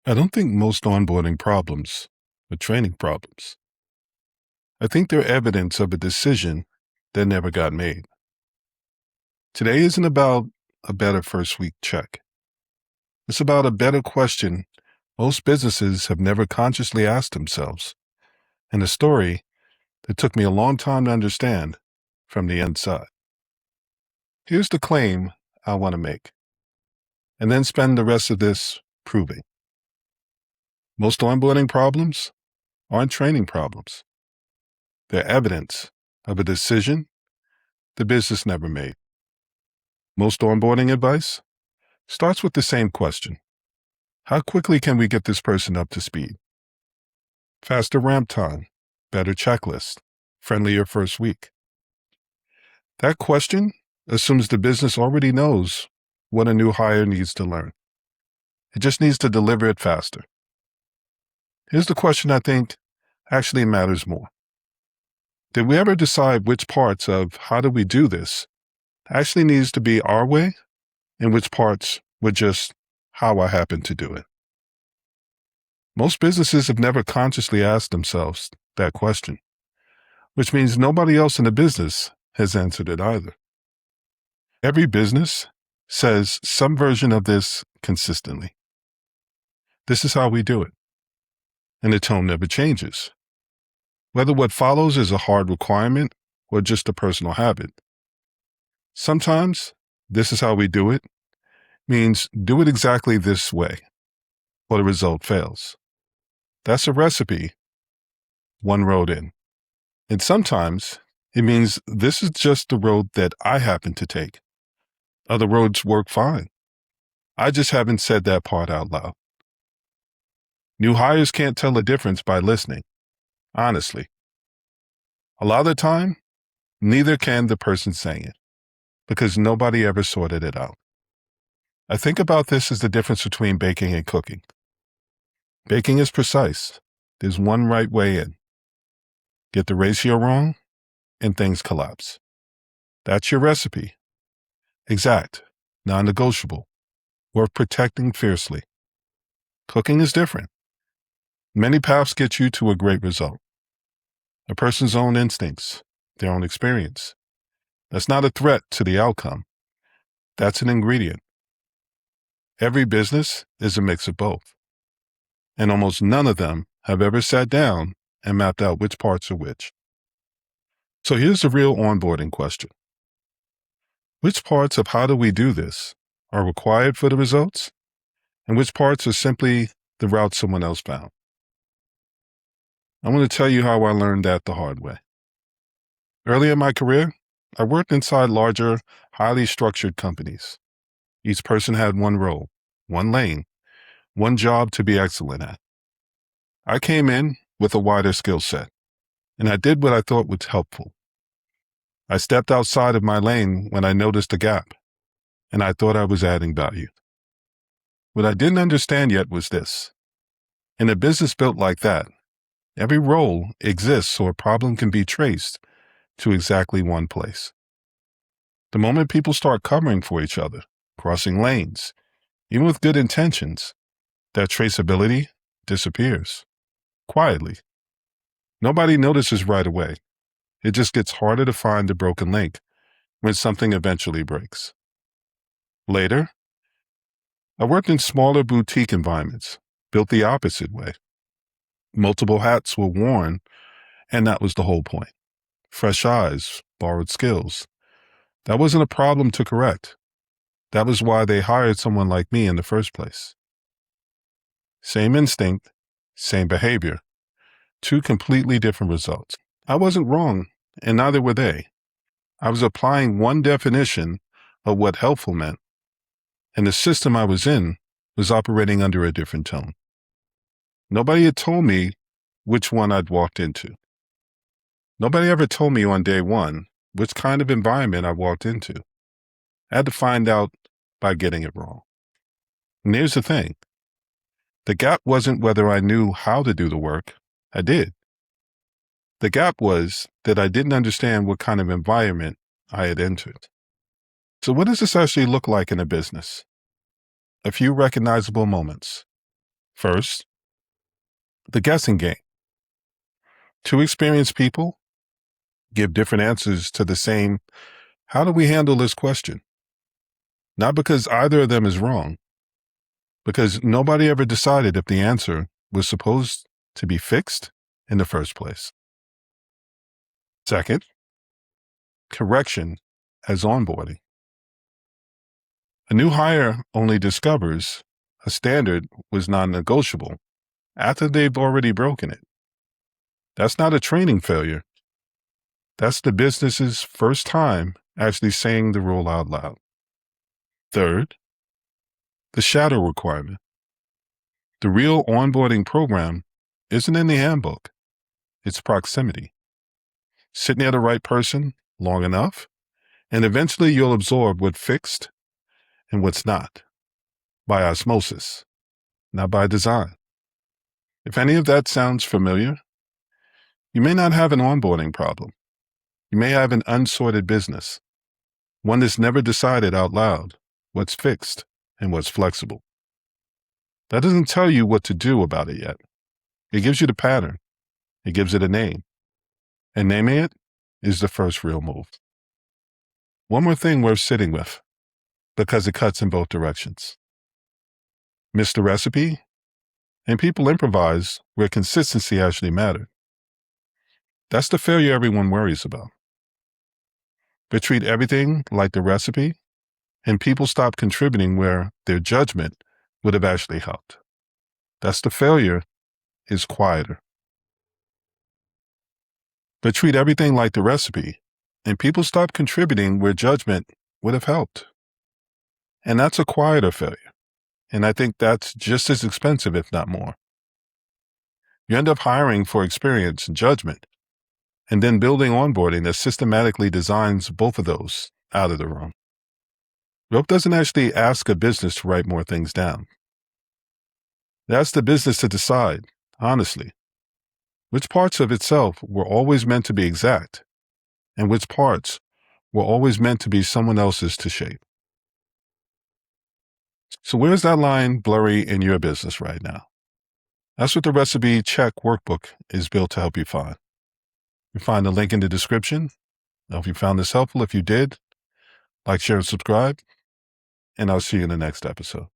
I don't think most onboarding problems are training problems. I think they're evidence of a decision that never got made. Today isn't about a better first week check. It's about a better question most businesses have never consciously asked themselves, and a story that took me a long time to understand from the inside. Here's the claim I want to make, and then spend the rest of this proving. Most onboarding problems aren't training problems. They're evidence of a decision the business never made. Most onboarding advice starts with the same question. How quickly can we get this person up to speed? Faster ramp time, better checklist, friendlier first week. That question assumes the business already knows what a new hire needs to learn. It just needs to deliver it faster. Here's the question I think actually matters more. Did we ever decide which parts of how do we do this actually needs to be our way and which parts were just how I happen to do it? Most businesses have never consciously asked themselves that question, which means nobody else in the business has answered it either. Every business says some version of this consistently. This is how we do it. And the tone never changes. Whether what follows is a hard requirement or just a personal habit. Sometimes this is how we do it means do it exactly this way, or the result fails. That's a recipe, one road in. And sometimes it means this is just the road that I happen to take. Other roads work fine. I just haven't said that part out loud. New hires can't tell the difference by listening, honestly. A lot of the time, neither can the person saying it, because nobody ever sorted it out. I think about this as the difference between baking and cooking. Baking is precise. There's one right way in. Get the ratio wrong, and things collapse. That's your recipe. Exact, non-negotiable, worth protecting fiercely. Cooking is different. Many paths get you to a great result. A person's own instincts, their own experience. That's not a threat to the outcome. That's an ingredient. Every business is a mix of both. And almost none of them have ever sat down and mapped out which parts are which. So here's the real onboarding question. Which parts of how do we do this are required for the results, and which parts are simply the route someone else found? I'm going to tell you how I learned that the hard way. Early in my career, I worked inside larger, highly structured companies. Each person had one role, one lane, one job to be excellent at. I came in with a wider skill set, and I did what I thought was helpful. I stepped outside of my lane when I noticed a gap, and I thought I was adding value. What I didn't understand yet was this. In a business built like that, every role exists so a problem can be traced to exactly one place. The moment people start covering for each other, crossing lanes, even with good intentions, that traceability disappears. Quietly. Nobody notices right away. It just gets harder to find the broken link when something eventually breaks. Later, I worked in smaller boutique environments, built the opposite way. Multiple hats were worn, and that was the whole point. Fresh eyes, borrowed skills. That wasn't a problem to correct. That was why they hired someone like me in the first place. Same instinct, same behavior, two completely different results. I wasn't wrong, and neither were they. I was applying one definition of what helpful meant, and the system I was in was operating under a different tone. Nobody had told me which one I'd walked into. Nobody ever told me on day one which kind of environment I walked into. I had to find out by getting it wrong. And here's the thing. The gap wasn't whether I knew how to do the work. I did. The gap was that I didn't understand what kind of environment I had entered. So what does this actually look like in a business? A few recognizable moments. First, the guessing game. Two experienced people give different answers to the same, how do we handle this question? Not because either of them is wrong, because nobody ever decided if the answer was supposed to be fixed in the first place. Second, correction as onboarding. A new hire only discovers a standard was non-negotiable after they've already broken it. That's not a training failure. That's the business's first time actually saying the rule out loud. Third, the shadow requirement. The real onboarding program isn't in the handbook. It's proximity. Sit near the right person long enough, and eventually you'll absorb what's fixed and what's not, by osmosis, not by design. If any of that sounds familiar, you may not have an onboarding problem. You may have an unsorted business, one that's never decided out loud what's fixed and what's flexible. That doesn't tell you what to do about it yet. It gives you the pattern. It gives it a name. And naming it is the first real move. One more thing worth sitting with, because it cuts in both directions. Miss the recipe, and people improvise where consistency actually mattered. That's the failure everyone worries about. They treat everything like the recipe, and people stop contributing where their judgment would have actually helped. That's the failure is quieter. They treat everything like the recipe, and people stop contributing where judgment would have helped. And that's a quieter failure. And I think that's just as expensive, if not more. You end up hiring for experience and judgment, and then building onboarding that systematically designs both of those out of the room. Rope doesn't actually ask a business to write more things down. It asks the business to decide, honestly, which parts of itself were always meant to be exact, and which parts were always meant to be someone else's to shape. So where's that line blurry in your business right now? That's what the Recipe Check workbook is built to help you find. You find the link in the description. I hope you found this helpful. If you did, like, share, and subscribe, and I'll see you in the next episode.